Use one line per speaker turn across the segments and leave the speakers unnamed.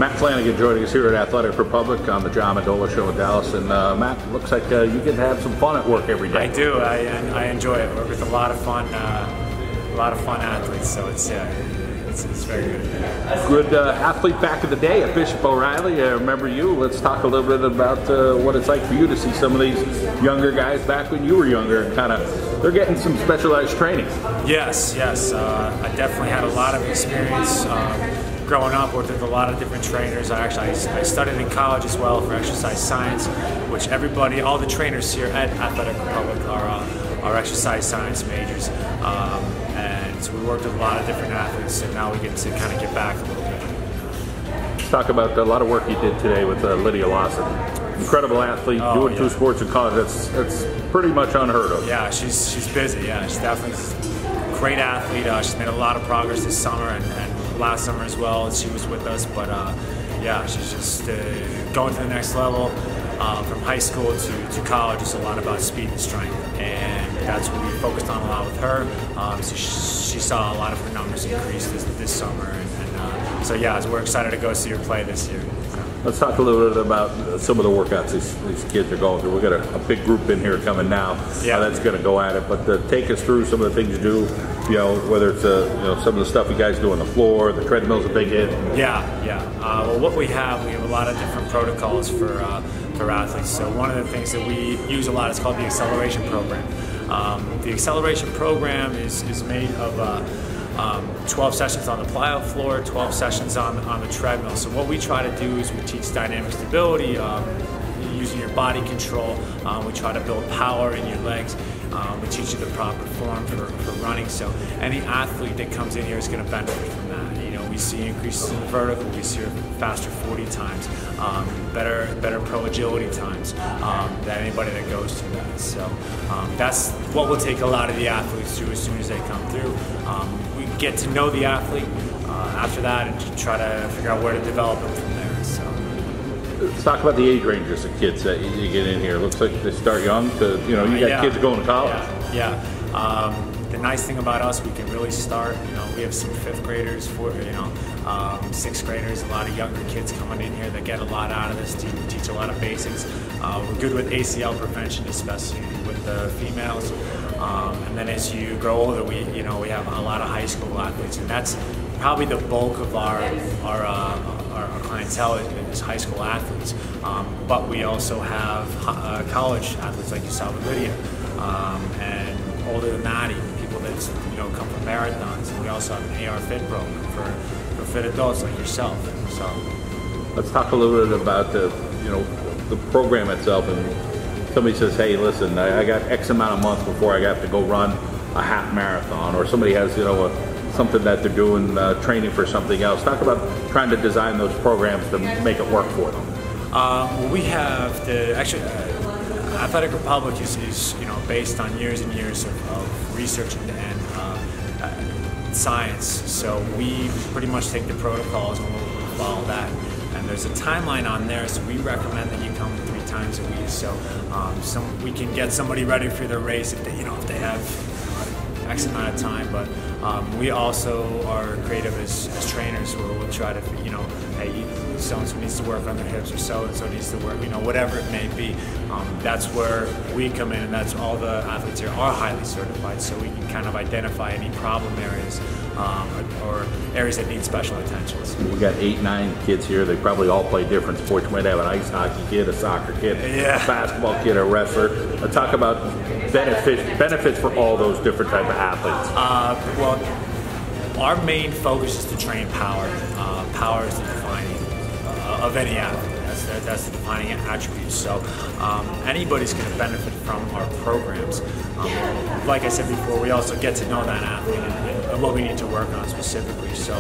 Matt Flanagan joining us here at Athletic Republic on the John Mendola Show in Dallas. And Matt, looks like you get to have some fun at work every day.
I do. I enjoy it. I work with a lot of fun athletes. So it's very good.
Good athlete back in the day at Bishop O'Reilly. I remember you. Let's talk a little bit about what it's like for you to see some of these younger guys back when you were younger, and they're getting some specialized training.
Yes. I definitely had a lot of experience. Growing up, worked with a lot of different trainers. I studied in college as well for exercise science, which all the trainers here at Athletic Republic are exercise science majors. And so we worked with a lot of different athletes, and now we get to kind of get back a little bit.
Let's talk about a lot of work you did today with Lydia Lawson. Incredible athlete, doing 2 sports in college. That's pretty much unheard of.
Yeah, she's busy. Yeah, she's definitely a great athlete. She's made a lot of progress this summer and last summer as well as she was with us. But yeah, she's just going to the next level. From high school to college, it's a lot about speed and strength, and that's what we focused on a lot with her. So she saw a lot of her numbers increase this summer, and so yeah, we're excited to go see her play this year.
Let's talk a little bit about some of the workouts these kids are going through. We've got a big group in here coming now that's going to go at it. But take us through some of the things you do. Whether it's some of the stuff you guys do on the floor. The treadmill's a big hit.
Yeah. Well, what we have a lot of different protocols for athletes. So one of the things that we use a lot is called the acceleration program. The acceleration program is made of 12 sessions on the plyo floor, 12 sessions on the treadmill. So what we try to do is we teach dynamic stability, using your body control. We try to build power in your legs. We teach you the proper form for running. So any athlete that comes in here is going to benefit from that. We see increases in vertical, we see faster 40 times, better pro agility times than anybody that goes through that. So that's what we'll take a lot of the athletes through as soon as they come through. We get to know the athlete after that and try to figure out where to develop them from there. So
let's talk about the age ranges of kids that you get in here. Looks like they start young to, you got kids going to college.
Yeah. The nice thing about us, we can really start, we have some 5th graders, 6th graders, a lot of younger kids coming in here that get a lot out of this, teach a lot of basics. We're good with ACL prevention, especially with the females. And then as you grow older, we have a lot of high school athletes, and that's probably the bulk of our clientele is high school athletes. But we also have college athletes like you saw with Lydia, and older than that, even people that come from marathons. And we also have an AR Fit program for fit adults like yourself. So
let's talk a little bit about the program itself. And somebody says, hey, listen, I got X amount of months before I have to go run a half marathon, or somebody has something that they're doing, training for something else. Talk about trying to design those programs to make it work for them.
Well, we have Athletic Republic is based on years and years of research and science. So we pretty much take the protocols and we'll follow that. And there's a timeline on there, so we recommend that you come 3 times a week. So we can get somebody ready for their race if they have X amount of time. But we also are creative as trainers, where we'll try to hey, so-and-so needs to work on their hips, or so-and-so needs to work, whatever it may be. That's where we come in, and that's all the athletes here are highly certified, so we can kind of identify any problem areas or areas that need special attention.
We got 8, 9 kids here. They probably all play different sports. You might have an ice hockey kid, a soccer kid, a basketball kid, a wrestler. Talk about benefits for all those different type of athletes.
Well, our main focus is to train power. Power is the defining of any athlete. That's the defining attribute. So anybody's going to benefit from our programs. Like I said before, we also get to know that athlete and what we need to work on specifically. So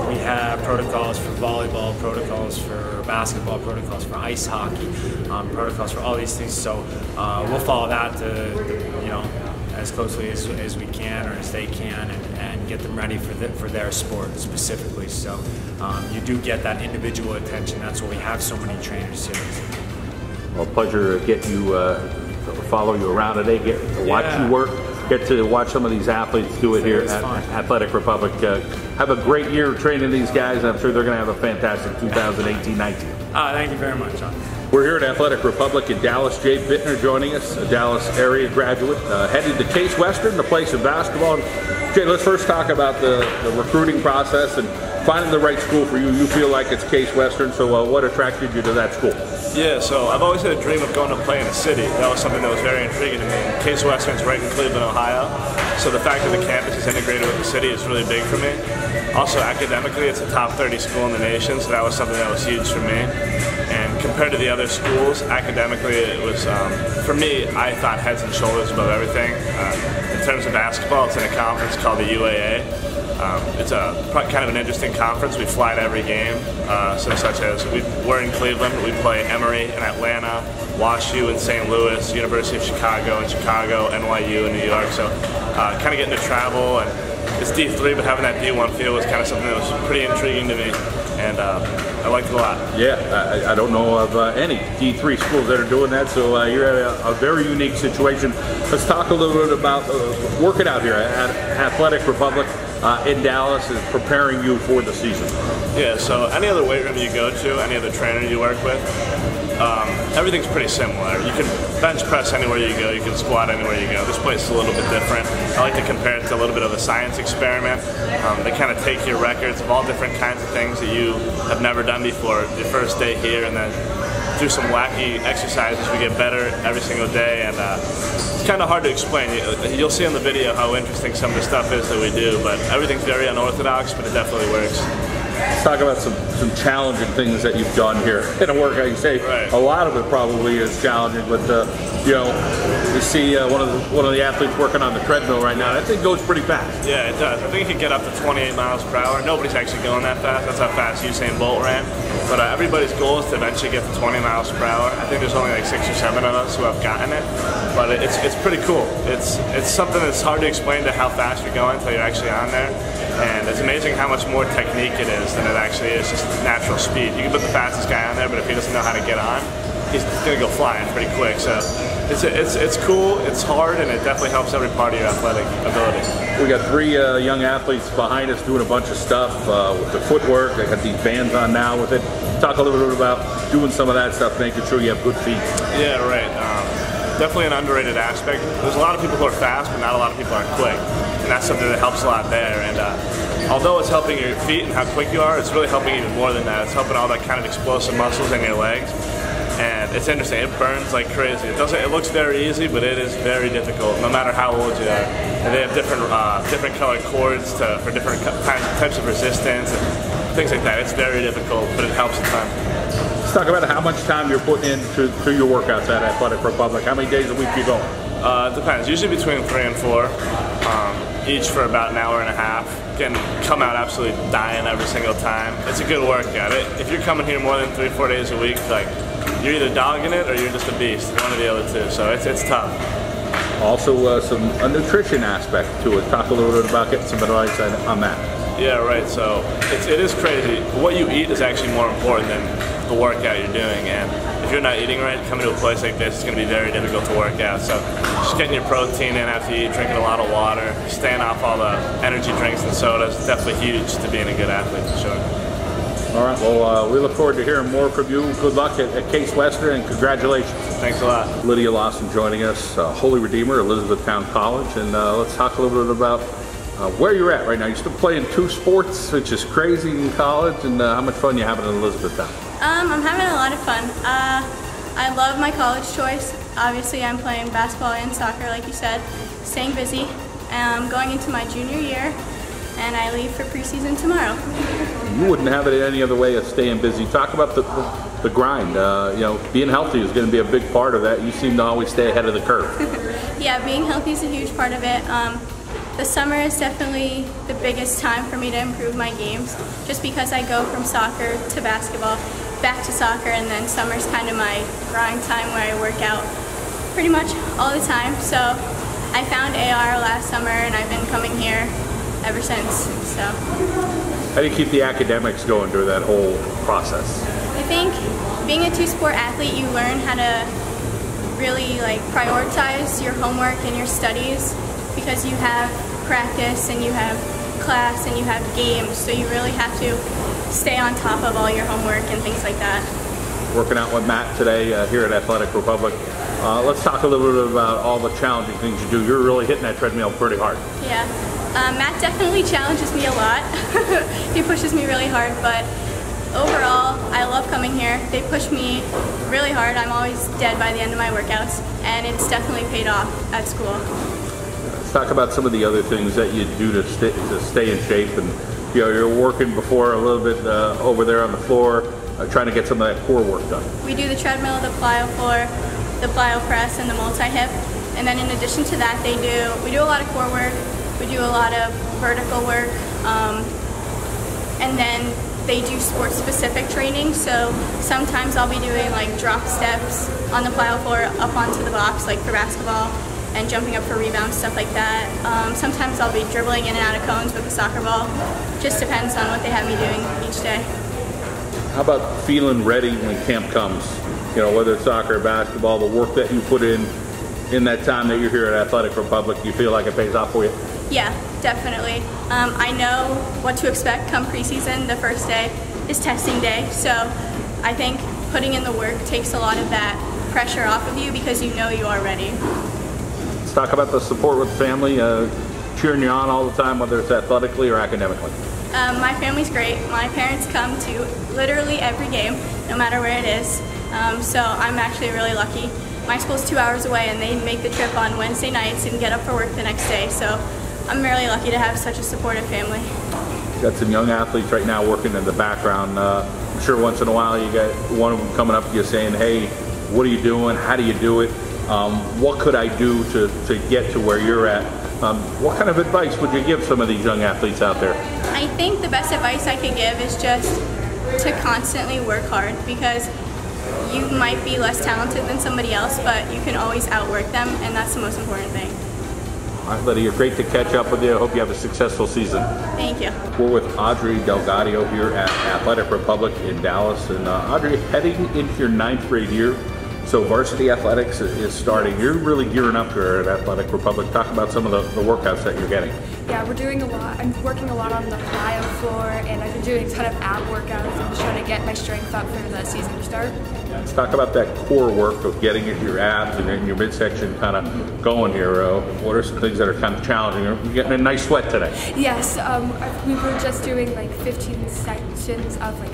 we have protocols for volleyball, protocols for basketball, protocols for ice hockey, protocols for all these things. So we'll follow that to as closely as we can, or as they can, and get them ready for their sport specifically. So you do get that individual attention. That's why we have so many trainers here.
Well, pleasure to get you follow you around today, get to watch you work. get to watch some of these athletes do it here at Athletic Republic. Have a great year training these guys. I'm sure they're going to have a fantastic 2018-19.
Thank you very much, John.
We're here at Athletic Republic in Dallas. Jay Bittner joining us, a Dallas area graduate, headed to Case Western to play some basketball. Jay, let's first talk about the recruiting process and finding the right school for you. You feel like it's Case Western, so what attracted you to that school?
Yeah, so I've always had a dream of going to play in a city. That was something that was very intriguing to me. Case Western's right in Cleveland, Ohio, so the fact that the campus is integrated with the city is really big for me. Also, academically, it's a top 30 school in the nation, so that was something that was huge for me. And compared to the other schools, academically, it was, for me, I thought heads and shoulders above everything. In terms of basketball, it's in a conference called the UAA. It's kind of an interesting conference. We fly to every game, so such as we're in Cleveland, we play Emory in Atlanta, WashU in St. Louis, University of Chicago in Chicago, NYU in New York. So kind of getting to travel, and it's D3, but having that D1 feel was kind of something that was pretty intriguing to me, and I liked it a lot.
Yeah, I don't know of any D3 schools that are doing that, so you're at a very unique situation. Let's talk a little bit about working out here at Athletic Republic. In Dallas is preparing you for the season.
Yeah, so any other weight room you go to, any other trainer you work with, everything's pretty similar. You can bench press anywhere you go, you can squat anywhere you go. This place is a little bit different. I like to compare it to a little bit of a science experiment. They kind of take your records of all different kinds of things that you have never done before your first day here, and then do some wacky exercises. We get better every single day, and it's kind of hard to explain. You'll see on the video how interesting some of the stuff is that we do, but everything's very unorthodox, but it definitely works.
Let's talk about some challenging things that you've done here in a workout. You say a lot of it probably is challenging, but you know, you see one of the athletes working on the treadmill right now. That thing goes pretty fast.
Yeah, it does. I think it can get up to 28 miles per hour. Nobody's actually going that fast. That's how fast Usain Bolt ran. But everybody's goal is to eventually get to 20 miles per hour. I think there's only like 6 or 7 of us who have gotten it. But it's pretty cool. It's something that's hard to explain to how fast you're going until you're actually on there. And it's amazing how much more technique it is than it actually is just natural speed. You can put the fastest guy on there, but if he doesn't know how to get on, he's going to go flying pretty quick. So it's cool, it's hard, and it definitely helps every part of your athletic ability.
We got 3 young athletes behind us doing a bunch of stuff with the footwork. They got these bands on now with it. Talk a little bit about doing some of that stuff, making sure you have good feet.
Yeah, right. Definitely an underrated aspect. There's a lot of people who are fast, but not a lot of people are quick. And that's something that helps a lot there. And although it's helping your feet and how quick you are, it's really helping even more than that. It's helping all that kind of explosive muscles in your legs. And it's interesting, it burns like crazy. It looks very easy, but it is very difficult, no matter how old you are. And they have different colored cords for different types of resistance and things like that. It's very difficult, but it helps a ton.
Let's talk about how much time you're putting into your workouts at Athletic Republic. How many days a week you go?
It depends. Usually between 3 and 4, each for about an hour and a half. Can come out absolutely dying every single time. It's a good workout. If you're coming here more than 3-4 days a week, like you're either dogging it or you're just a beast. One or the other two. So it's tough. Also, a nutrition aspect to it. Talk a little bit about getting some advice on that. Yeah, right. So it is crazy. What you eat is actually more important than the workout you're doing. And if you're not eating right, coming to a place like this is going to be very difficult to work out. So just getting your protein in after you eat, drinking a lot of water, staying off all the energy drinks and sodas is definitely huge to being a good athlete for sure.
All right, well, we look forward to hearing more from you. Good luck at Case Western, and congratulations.
Thanks a lot.
Lydia Lawson joining us, Holy Redeemer, Elizabethtown College, and let's talk a little bit about where you're at right now. You're still playing 2 sports, which is crazy in college, and how much fun you having in Elizabethtown?
I'm having a lot of fun. I love my college choice. Obviously, I'm playing basketball and soccer, like you said, staying busy. I'm going into my junior year, and I leave for preseason tomorrow.
You wouldn't have it any other way of staying busy. Talk about the grind. You know, being healthy is going to be a big part of that. You seem to always stay ahead of the curve.
Yeah, being healthy is a huge part of it. The summer is definitely the biggest time for me to improve my games, just because I go from soccer to basketball, back to soccer, and then summer's kind of my grind time where I work out pretty much all the time. So I found AR last summer, and I've been coming here ever since. So
how do you keep the academics going through that whole process?
I think being a 2-sport athlete, you learn how to really prioritize your homework and your studies, because you have practice and you have class and you have games, so you really have to stay on top of all your homework and things like that.
Working out with Matt today here at Athletic Republic. Let's talk a little bit about all the challenging things you do. You're really hitting that treadmill pretty hard.
Yeah, Matt definitely challenges me a lot. He pushes me really hard, but overall, I love coming here. They push me really hard. I'm always dead by the end of my workouts, and it's definitely paid off at school.
Let's talk about some of the other things that you do to stay in shape. And you're working before a little bit over there on the floor, trying to get some of that core work done.
We do the treadmill, the plyo floor, the plyo press, and the multi-hip. And then in addition to that, we do a lot of core work. We do a lot of vertical work, and then they do sport-specific training, so sometimes I'll be doing like drop steps on the plyo floor up onto the box, like for basketball, and jumping up for rebounds, stuff like that. Sometimes I'll be dribbling in and out of cones with a soccer ball. Just depends on what they have me doing each day.
How about feeling ready when camp comes? Whether it's soccer or basketball, the work that you put in that time that you're here at Athletic Republic, you feel like it pays off for you?
Yeah, definitely. I know what to expect come preseason. The first day is testing day, so I think putting in the work takes a lot of that pressure off of you because you know you are ready.
Let's talk about the support with the family, cheering you on all the time, whether it's athletically or academically.
My family's great. My parents come to literally every game, no matter where it is, so I'm actually really lucky. My school's 2 hours away, and they make the trip on Wednesday nights and get up for work the next day, so I'm really lucky to have such a supportive family.
Got some young athletes right now working in the background. I'm sure once in a while you get one of them coming up to you saying, hey, what are you doing? How do you do it? What could I do to get to where you're at? What kind of advice would you give some of these young athletes out there?
I think the best advice I could give is just to constantly work hard, because you might be less talented than somebody else, but you can always outwork them, and that's the most important thing.
All right, Lydia, great to catch up with you. I hope you have a successful season.
Thank you.
We're with Audrey Delgadio here at Athletic Republic in Dallas. And Audrey, heading into your 9th grade year, so varsity athletics is starting. You're really gearing up here at Athletic Republic. Talk about some of the workouts that you're getting.
Yeah, we're doing a lot. I'm working a lot on the plyo floor, and I've been doing a ton of ab workouts. I'm just trying to get my strength up for the season to start.
Let's talk about that core work of getting your abs and your midsection kind of going here. What are some things that are kind of challenging? You're getting a nice sweat today.
Yes, we were just doing like 15 sections of like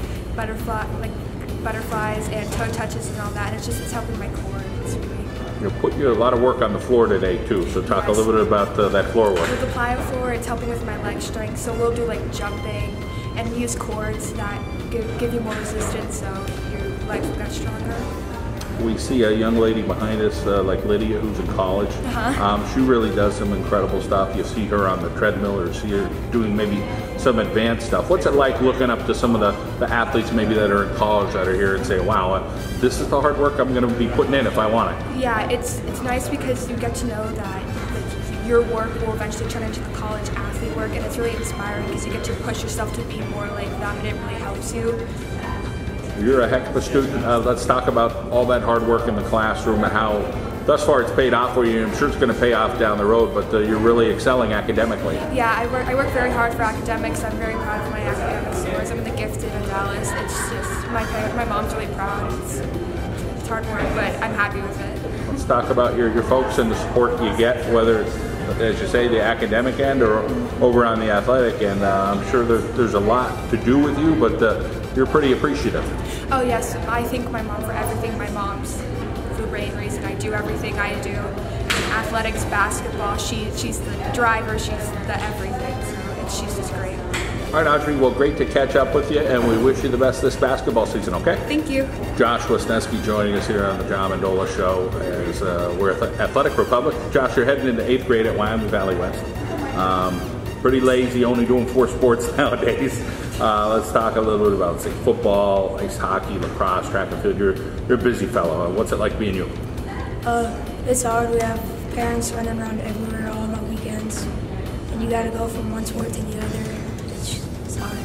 butterflies and toe touches and all that. It's helping my core. It's really.
You're putting a lot of work on the floor today too. So talk a little bit about that floor work.
With the plyo floor, it's helping with my leg strength. So we'll do like jumping and use cords that give you more resistance, so your legs will get stronger.
We see a young lady behind us, like Lydia, who's in college. She really does some incredible stuff. You see her on the treadmill, or see her doing maybe some advanced stuff. What's it like looking up to some of the athletes maybe that are in college that are here and say, wow, this is the hard work I'm going to be putting in if I want it?
Yeah, it's nice because you get to know that your work will eventually turn into the college athlete work, and it's really inspiring because you get to push yourself to be more like them, and it really helps you.
You're a heck of a student. Let's talk about all that hard work in the classroom and how thus far it's paid off for you. I'm sure it's going to pay off down the road, but you're really excelling academically.
Yeah, I work very hard for academics. I'm very proud of my academic scores. I'm in the gifted in Dallas. It's just, my mom's really proud. It's hard work, but I'm happy with it.
Let's talk about your folks and the support you get, whether it's, as you say, the academic end or over on the athletic end. I'm sure there's a lot to do with you, but you're pretty appreciative.
Oh yes, I thank my mom for everything. My mom's the main reason I do everything I do. Athletics, basketball, she's the driver, she's the everything, so she's just great.
All right, Audrey, well, great to catch up with you, and we wish you the best this basketball season, okay?
Thank you.
Josh Wisniewski joining us here on the John Mendola Show as we're at Athletic Republic. Josh, you're heading into 8th grade at Wyoming Valley West. Pretty lazy, only doing 4 sports nowadays. Let's talk a little bit about, say, football, ice hockey, lacrosse, track and field. You're a busy fellow. What's it like being you?
It's hard. We have parents running around everywhere all on the weekends, and you got to go from one sport to the other. It's hard.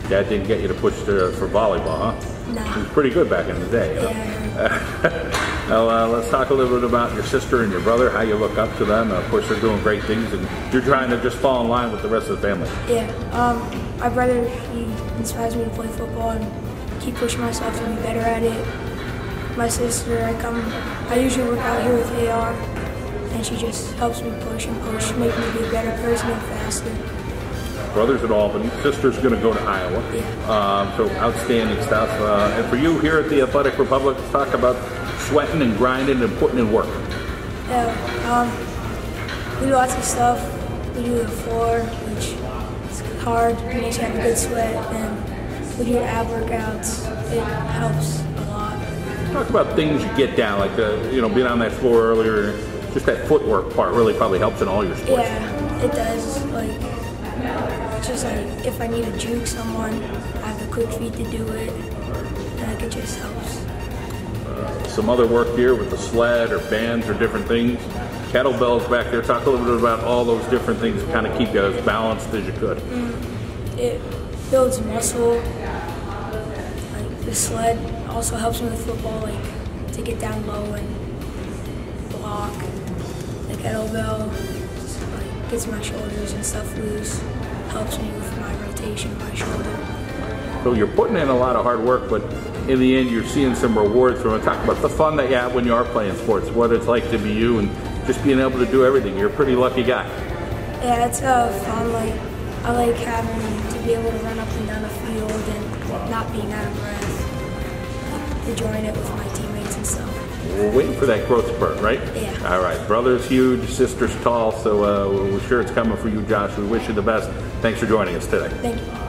Dad didn't get you to push for volleyball, huh?
No.
He was pretty good back in the day.
Yeah.
Now, let's talk a little bit about your sister and your brother, how you look up to them. Of course, they're doing great things, and you're trying to just fall in line with the rest of the family.
Yeah, my brother, he inspires me to play football and keep pushing myself to be better at it. My sister, I usually work out here with AR, and she just helps me push and push, make me be a better person and faster.
Brother's at Albany, sister's going to go to Iowa.
Yeah.
So outstanding stuff. And for you here at the Athletic Republic, let's talk about sweating and grinding and putting in work.
Yeah, we do lots of stuff. We do the floor, which is hard, it makes you have a good sweat, and we do ab workouts. It helps a lot.
Talk about things you get down, like being on that floor earlier. Just that footwork part really probably helps in all your sports.
Yeah, it does. Just like if I need to juke someone, I have the quick feet to do it, and it just helps.
Some other work here with the sled or bands or different things. Kettlebells back there. Talk a little bit about all those different things to kind of keep you as balanced as you could.
It builds muscle. Like the sled also helps me with football, like to get down low and block. The kettlebell just, gets my shoulders and stuff loose. Helps me with my rotation of my shoulder.
So you're putting in a lot of hard work, but in the end you're seeing some rewards from it. Talk about the fun that you have when you are playing sports, what it's like to be you and just being able to do everything. You're a pretty lucky guy.
Yeah, it's fun. I like having to be able to run up and down the field and not being out of breath. Enjoying it with my teammates and stuff.
We're waiting for that growth spurt, right?
Yeah.
All right. Brother's huge, sister's tall, so we're sure it's coming for you, Josh. We wish you the best. Thanks for joining us today.
Thank you.